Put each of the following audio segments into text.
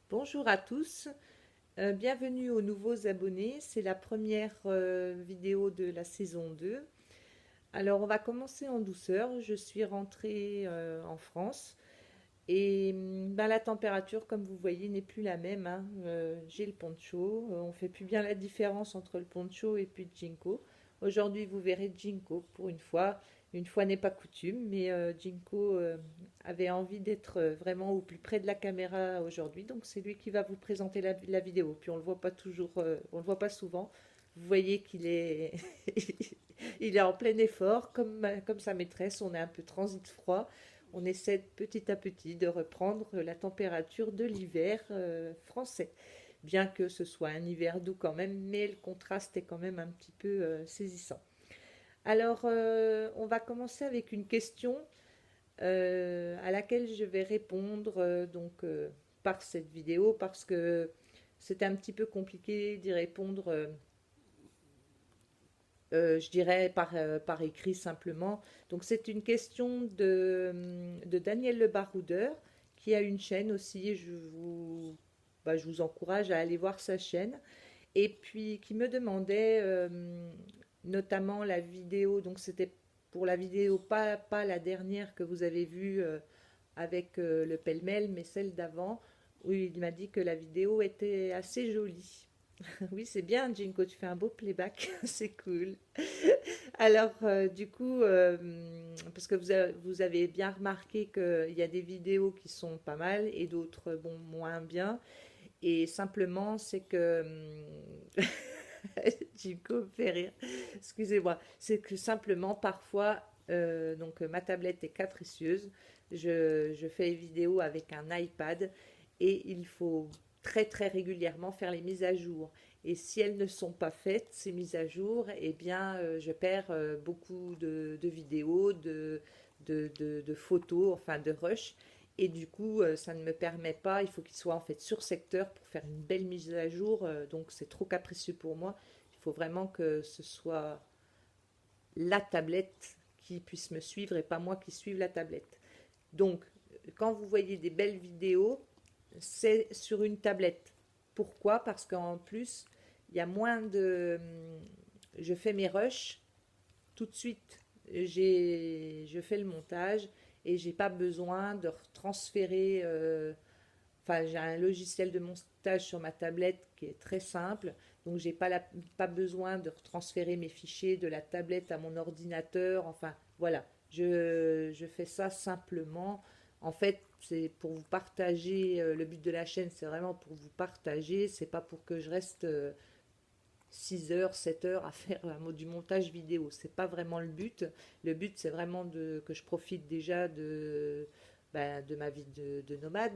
Bonjour à tous, bienvenue aux nouveaux abonnés. C'est la première vidéo de la saison 2. Alors on va commencer en douceur. Je suis rentrée en France et la température, comme vous voyez, n'est plus la même, hein. J'ai le poncho. On fait plus bien la différence entre le poncho et puis le Jinko. Aujourd'hui, vous verrez Jinko pour une fois. Une fois n'est pas coutume, mais Jinko avait envie d'être vraiment au plus près de la caméra aujourd'hui, donc c'est lui qui va vous présenter la vidéo. Puis on le voit pas toujours, on le voit pas souvent. Vous voyez qu'il est, il est en plein effort, comme sa maîtresse. On est un peu transit froid. On essaie petit à petit de reprendre la température de l'hiver français, bien que ce soit un hiver doux quand même, mais le contraste est quand même un petit peu saisissant. Alors, on va commencer avec une question à laquelle je vais répondre par cette vidéo parce que c'est un petit peu compliqué d'y répondre, je dirais, par écrit simplement. Donc, c'est une question de Daniel Le Baroudeur qui a une chaîne aussi. Je vous encourage à aller voir sa chaîne. Et puis, qui me demandait notamment la vidéo. Donc, c'était pour la vidéo, pas la dernière que vous avez vue avec le pêle-mêle, mais celle d'avant, où il m'a dit que la vidéo était assez jolie. Oui, c'est bien, Jinko, tu fais un beau playback, c'est cool. Alors, du coup, parce que vous avez bien remarqué qu'il y a des vidéos qui sont pas mal et d'autres, bon, moins bien. Et simplement, c'est que Jinko me fait rire. Excusez-moi. C'est que simplement, parfois, ma tablette est capricieuse. Je fais les vidéos avec un iPad et il faut très très régulièrement faire les mises à jour. Et si elles ne sont pas faites, ces mises à jour, eh bien, je perds beaucoup de vidéos, de photos, enfin de rush. Et du coup, ça ne me permet pas, il faut qu'il soit en fait sur secteur pour faire une belle mise à jour. Donc c'est trop capricieux pour moi. Il faut vraiment que ce soit la tablette qui puisse me suivre et pas moi qui suive la tablette. Donc, quand vous voyez des belles vidéos, c'est sur une tablette. Pourquoi? Parce qu'en plus, il y a moins de... Je fais mes rushs tout de suite. Je fais le montage et j'ai pas besoin de transférer. Enfin, j'ai un logiciel de montage sur ma tablette qui est très simple, donc j'ai pas besoin de transférer mes fichiers de la tablette à mon ordinateur. Enfin, voilà, je fais ça simplement. En fait, c'est pour vous partager. Le but de la chaîne, c'est vraiment pour vous partager. C'est pas pour que je reste 6 heures, 7 heures à faire du montage vidéo. C'est pas vraiment le but. Le but, c'est vraiment que je profite déjà de ma vie de nomade.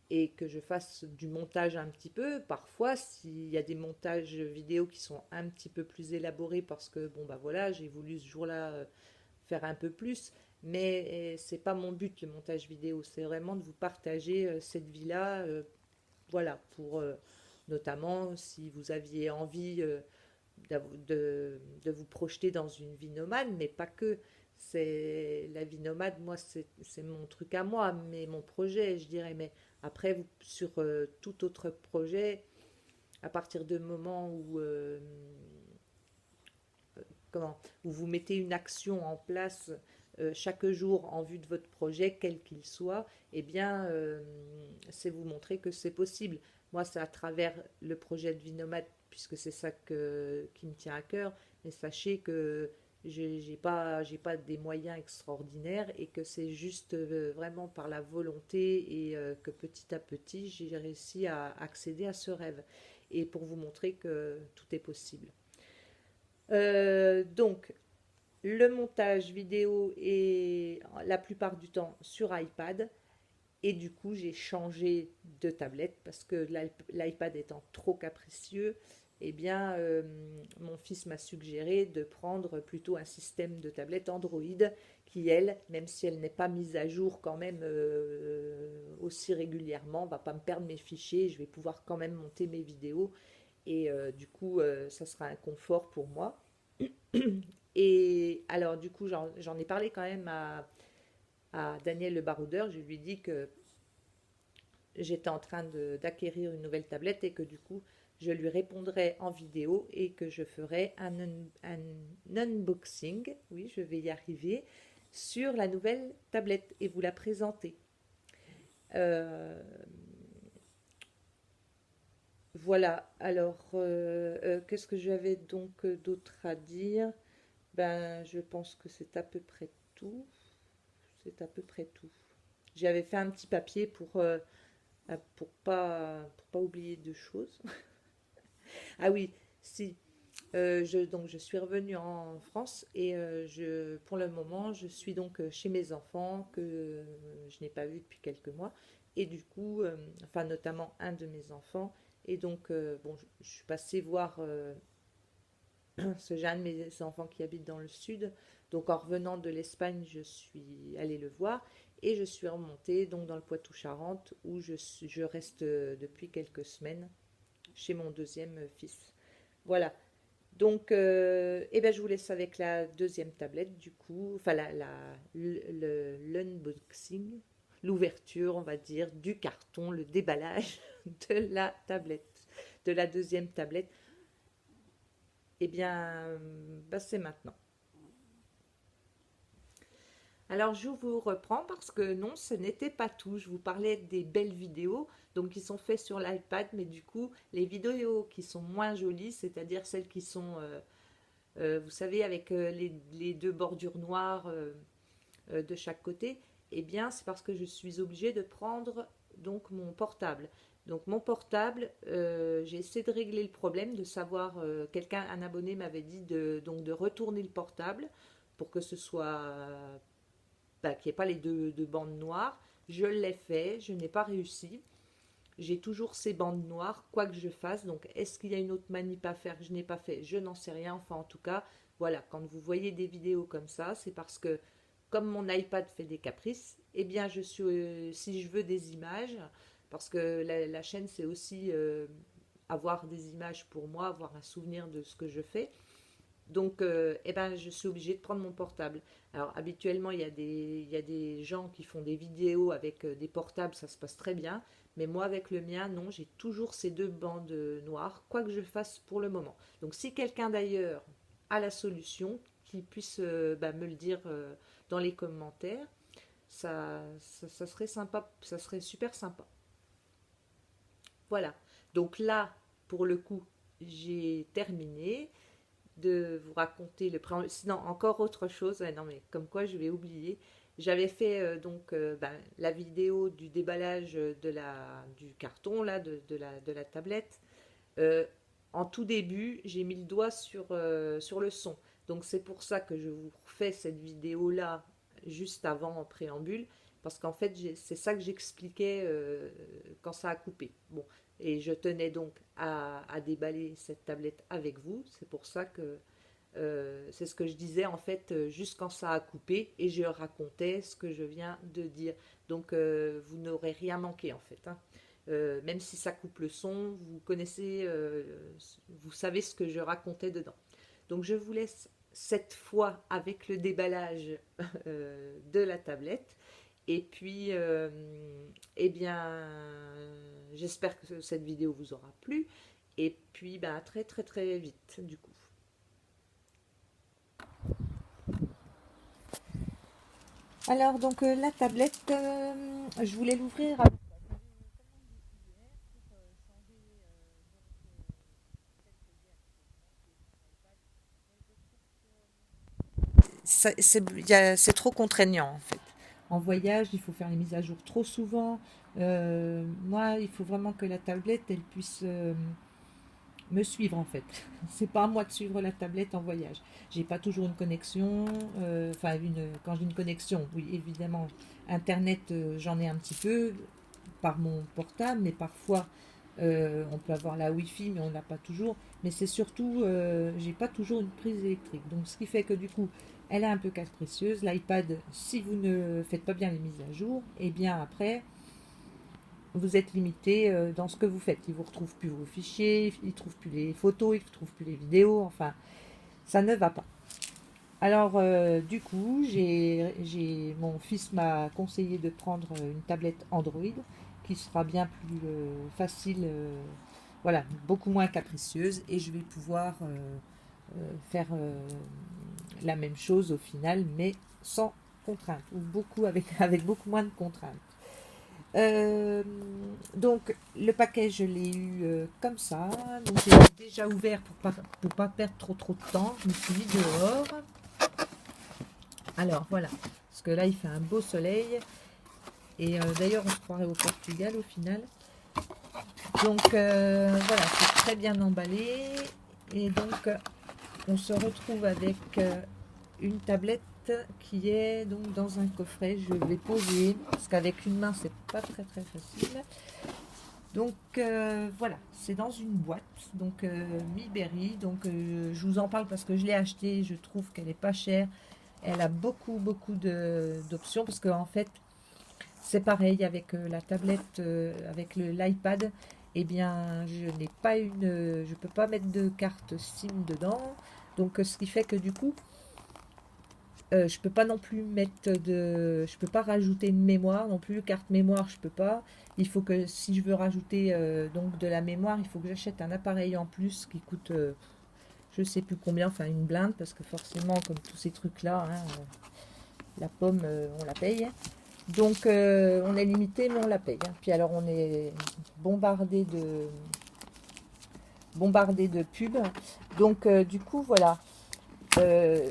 Et que je fasse du montage un petit peu. Parfois, s'il y a des montages vidéo qui sont un petit peu plus élaborés parce que, bon, bah voilà, j'ai voulu ce jour-là faire un peu plus. Mais c'est pas mon but, le montage vidéo. C'est vraiment de vous partager cette vie-là. Voilà, pour notamment si vous aviez envie de vous projeter dans une vie nomade, mais pas que. C'est la vie nomade, moi, c'est mon truc à moi, mais mon projet, je dirais. Mais après, sur tout autre projet, à partir du moment où vous mettez une action en place chaque jour en vue de votre projet, quel qu'il soit, eh bien, c'est vous montrer que c'est possible. Moi, c'est à travers le projet de vie nomade, puisque c'est ça qui me tient à cœur. Mais sachez que j'ai pas des moyens extraordinaires et que c'est juste vraiment par la volonté et que petit à petit, j'ai réussi à accéder à ce rêve. Et pour vous montrer que tout est possible. Donc, le montage vidéo est la plupart du temps sur iPad. Et du coup, j'ai changé de tablette parce que l'iPad étant trop capricieux, eh bien, mon fils m'a suggéré de prendre plutôt un système de tablette Android qui, elle, même si elle n'est pas mise à jour quand même aussi régulièrement, va pas me perdre mes fichiers, je vais pouvoir quand même monter mes vidéos et du coup, ça sera un confort pour moi. Et alors, du coup, j'en ai parlé quand même à Daniel Le Baroudeur. Je lui ai dit que j'étais en train d'acquérir une nouvelle tablette et que du coup, je lui répondrai en vidéo et que je ferai un unboxing, oui, je vais y arriver, sur la nouvelle tablette et vous la présenter. Euh, voilà, alors, qu'est-ce que j'avais donc d'autre à dire? Ben, je pense que c'est à peu près tout. C'est à peu près tout. J'avais fait un petit papier pour pas oublier de choses. Ah oui, si. Donc je suis revenue en France et pour le moment, je suis donc chez mes enfants que je n'ai pas vu depuis quelques mois. Et du coup, enfin notamment un de mes enfants. Et donc, bon, je suis passée voir ce j'ai un de mes enfants qui habite dans le sud. Donc en revenant de l'Espagne, je suis allée le voir et je suis remontée donc dans le Poitou-Charentes où je reste depuis quelques semaines chez mon deuxième fils. Voilà. Donc, eh ben, je vous laisse avec la deuxième tablette du coup, enfin l'unboxing, l'ouverture, on va dire, du carton, le déballage de la tablette, de la deuxième tablette. Eh bien, bah, c'est maintenant. Alors, je vous reprends parce que non, ce n'était pas tout. Je vous parlais des belles vidéos, donc qui sont faites sur l'iPad, mais du coup, les vidéos qui sont moins jolies, c'est-à-dire celles qui sont, vous savez, avec les deux bordures noires de chaque côté, eh bien, c'est parce que je suis obligée de prendre donc mon portable. Donc mon portable, j'ai essayé de régler le problème, de savoir, un abonné m'avait dit donc de retourner le portable pour que ce soit bah, qu'il n'y ait pas les deux bandes noires. Je l'ai fait, je n'ai pas réussi. J'ai toujours ces bandes noires, quoi que je fasse. Donc, est-ce qu'il y a une autre manip à faire que je n'ai pas fait? Je n'en sais rien. Enfin, en tout cas, voilà, quand vous voyez des vidéos comme ça, c'est parce que, comme mon iPad fait des caprices, eh bien, si je veux des images, parce que la chaîne, c'est aussi avoir des images pour moi, avoir un souvenir de ce que je fais. Donc, eh ben, je suis obligée de prendre mon portable. Alors, habituellement, il y a des gens qui font des vidéos avec des portables, ça se passe très bien. Mais moi, avec le mien, non, j'ai toujours ces deux bandes noires, quoi que je fasse pour le moment. Donc, si quelqu'un d'ailleurs a la solution, qu'il puisse bah, me le dire dans les commentaires, ça serait sympa, ça serait super sympa. Voilà. Donc là, pour le coup, j'ai terminé de vous raconter le préambule. Sinon, encore autre chose, ouais, non mais comme quoi je vais oublier. J'avais fait la vidéo du déballage du carton, là, de la tablette. Euh, En tout début, j'ai mis le doigt sur le son. Donc c'est pour ça que je vous refais cette vidéo-là juste avant en préambule, parce qu'en fait, c'est ça que j'expliquais quand ça a coupé. Bon, et je tenais donc à déballer cette tablette avec vous. C'est pour ça que c'est ce que je disais en fait juste quand ça a coupé et je racontais ce que je viens de dire. Donc vous n'aurez rien manqué en fait, hein. Même si ça coupe le son, vous connaissez, vous savez ce que je racontais dedans. Donc je vous laisse cette fois avec le déballage de la tablette. Et puis, eh bien, j'espère que cette vidéo vous aura plu. Et puis, ben, à très très très vite du coup. Alors, donc la tablette, je voulais l'ouvrir avec c'est trop contraignant en fait. En voyage, il faut faire les mises à jour trop souvent. Moi, il faut vraiment que la tablette, elle puisse me suivre en fait. C'est pas à moi de suivre la tablette en voyage. J'ai pas toujours une connexion. Quand j'ai une connexion, oui, évidemment, Internet, j'en ai un petit peu par mon portable, mais parfois on peut avoir la Wi-Fi, mais on l'a pas toujours. Mais c'est surtout, j'ai pas toujours une prise électrique. Donc, ce qui fait que du coup, elle est un peu capricieuse. L'iPad, si vous ne faites pas bien les mises à jour, et bien après, vous êtes limité dans ce que vous faites. Il ne vous retrouve plus vos fichiers, il ne trouve plus les photos, il ne trouve plus les vidéos. Enfin, ça ne va pas. Alors, du coup, mon fils m'a conseillé de prendre une tablette Android. qui sera bien plus facile, voilà, beaucoup moins capricieuse, et je vais pouvoir faire la même chose au final, mais sans contrainte, ou beaucoup avec beaucoup moins de contraintes. Donc le paquet je l'ai eu comme ça, donc j'ai déjà ouvert pour pas perdre trop de temps, je me suis mis dehors. Alors voilà, parce que là il fait un beau soleil, et d'ailleurs on se croirait au Portugal au final. Donc voilà, c'est très bien emballé, et donc on se retrouve avec une tablette qui est donc dans un coffret. Je vais poser parce qu'avec une main c'est pas très facile. Donc voilà, c'est dans une boîte, donc Mi-Berry. Donc je vous en parle parce que je l'ai acheté, je trouve qu'elle est pas chère. Elle a beaucoup d'options, parce qu'en fait c'est pareil avec la tablette, avec l'iPad. Eh bien, je n'ai pas je peux pas mettre de carte SIM dedans. Donc, ce qui fait que du coup, je peux pas non plus je peux pas rajouter une mémoire non plus. Carte mémoire, je peux pas. Il faut que, si je veux rajouter donc de la mémoire, il faut que j'achète un appareil en plus qui coûte, je sais plus combien, enfin une blinde, parce que forcément, comme tous ces trucs-là, hein, la pomme, on la paye. Donc on est limité, mais on la paye. Hein. Puis alors on est bombardé de pubs. Donc du coup voilà, euh,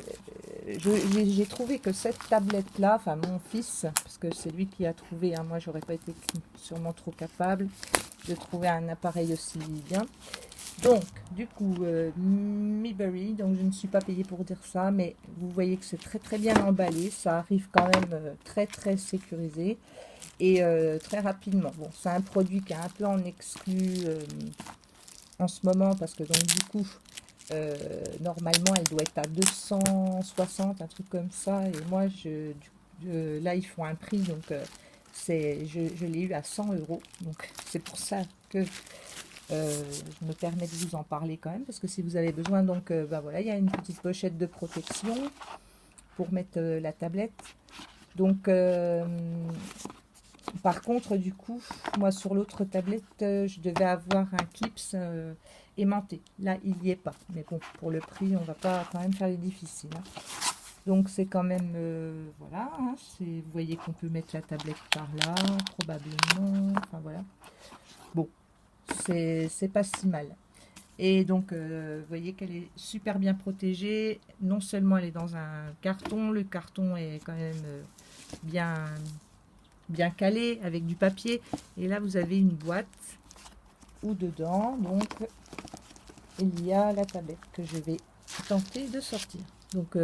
j'ai trouvé que cette tablette là, enfin mon fils, parce que c'est lui qui a trouvé, hein, moi j'aurais pas été sûrement trop capable de trouver un appareil aussi bien. Donc, du coup, Mi-Berry, donc je ne suis pas payée pour dire ça, mais vous voyez que c'est très bien emballé, ça arrive quand même très sécurisé, et très rapidement. Bon, c'est un produit qui est un peu en exclu en ce moment, parce que donc du coup, normalement elle doit être à 260, un truc comme ça, et moi, là ils font un prix, donc je l'ai eu à 100 euros, donc c'est pour ça que je me permets de vous en parler quand même, parce que si vous avez besoin, donc bah voilà, il y a une petite pochette de protection pour mettre la tablette. Donc par contre, du coup, moi sur l'autre tablette, je devais avoir un clips aimanté. Là, il n'y est pas. Mais bon, pour le prix, on va pas quand même faire les difficiles. Hein. Donc c'est quand même, voilà, hein, vous voyez qu'on peut mettre la tablette par là, probablement, enfin voilà. Bon, c'est pas si mal. Et donc, vous voyez qu'elle est super bien protégée. Non seulement elle est dans un carton, le carton est quand même bien calé avec du papier. Et là, vous avez une boîte où dedans, donc, il y a la tablette que je vais tenter de sortir. Donc,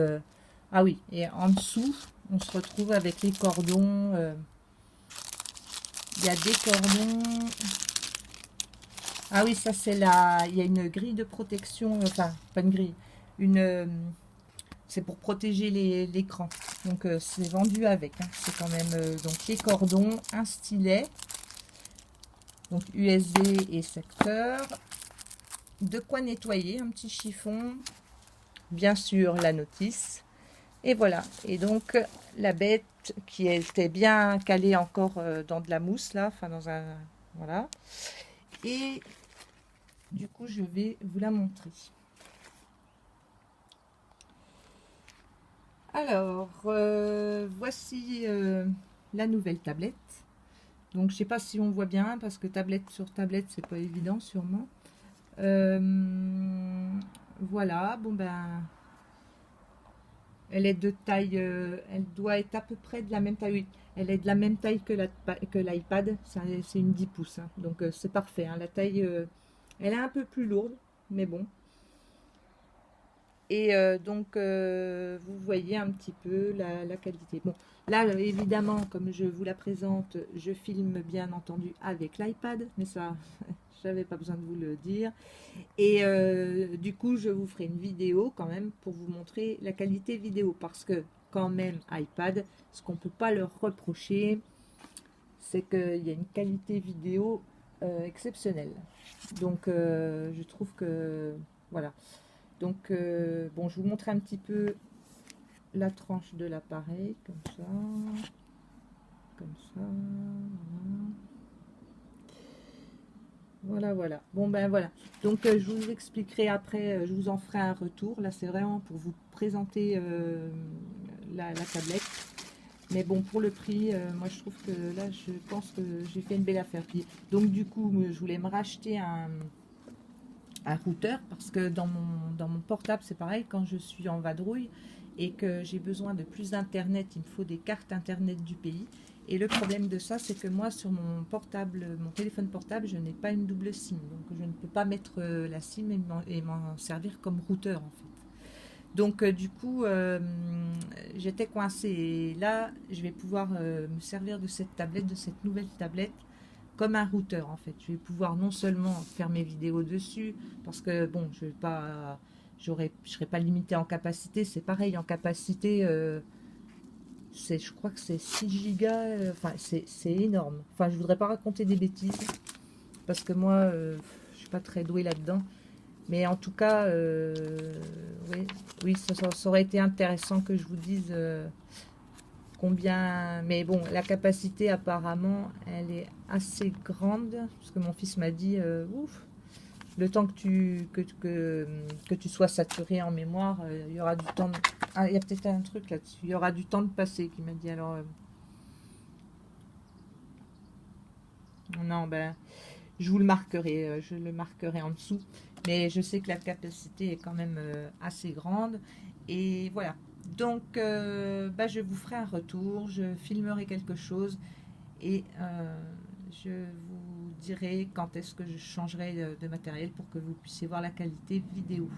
ah oui, et en dessous, on se retrouve avec les cordons. Il y a des cordons. Ah oui, ça c'est il y a une grille de protection, enfin pas une grille, c'est pour protéger l'écran. Donc c'est vendu avec, hein. C'est quand même donc les cordons, un stylet, donc USB et secteur, de quoi nettoyer, un petit chiffon, bien sûr la notice, et voilà. Et donc la bête qui était bien calée encore dans de la mousse là, enfin dans un, voilà. Et du coup, je vais vous la montrer. Alors, voici la nouvelle tablette. Donc, je sais pas si on voit bien, parce que tablette sur tablette, c'est pas évident, sûrement. Voilà, bon ben, elle est de taille, elle doit être à peu près de la même taille. Oui, elle est de la même taille que l'iPad, c'est une 10 pouces. Hein. Donc, c'est parfait. Hein. La taille, elle est un peu plus lourde, mais bon. Et donc, vous voyez un petit peu la qualité. Bon, là, évidemment, comme je vous la présente, je filme bien entendu avec l'iPad, mais ça, je n'avais pas besoin de vous le dire. Et du coup, je vous ferai une vidéo quand même pour vous montrer la qualité vidéo, parce que quand même, iPad, ce qu'on ne peut pas leur reprocher, c'est qu'il y a une qualité vidéo exceptionnelle. Donc, je trouve que, voilà. Donc, bon, je vous montre un petit peu la tranche de l'appareil, comme ça, voilà. Voilà, voilà. Bon, ben voilà. Donc, je vous expliquerai après, je vous en ferai un retour. Là, c'est vraiment pour vous présenter la tablette. Mais bon, pour le prix, moi, je trouve que là, je pense que j'ai fait une belle affaire. Donc, du coup, je voulais me racheter un routeur parce que dans mon portable, c'est pareil. Quand je suis en vadrouille et que j'ai besoin de plus d'internet, il me faut des cartes internet du pays. Et le problème de ça, c'est que moi, sur mon portable, mon téléphone portable, je n'ai pas une double SIM. Donc, je ne peux pas mettre la SIM et m'en servir comme routeur, en fait. Donc, du coup, j'étais coincée. Et là, je vais pouvoir me servir de cette tablette, de cette nouvelle tablette, comme un routeur, en fait. Je vais pouvoir non seulement faire mes vidéos dessus, parce que, bon, je vais pas... Je serai pas limitée en capacité. C'est pareil, en capacité... je crois que c'est 6 gigas, enfin c'est énorme. Enfin, je voudrais pas raconter des bêtises parce que moi, je suis pas très douée là-dedans. Mais en tout cas, oui, oui, ça aurait été intéressant que je vous dise combien. Mais bon, la capacité apparemment, elle est assez grande parce que mon fils m'a dit, ouf, le temps que tu sois saturé en mémoire, il y aura du temps. Ah, il y a peut-être un truc là-dessus. Il y aura du temps de passer, qui m'a dit. Alors, non, ben, je vous le marquerai, je le marquerai en dessous. Mais je sais que la capacité est quand même assez grande. Et voilà. Donc, ben, je vous ferai un retour, je filmerai quelque chose et je vous dirai quand est-ce que je changerai de matériel pour que vous puissiez voir la qualité vidéo.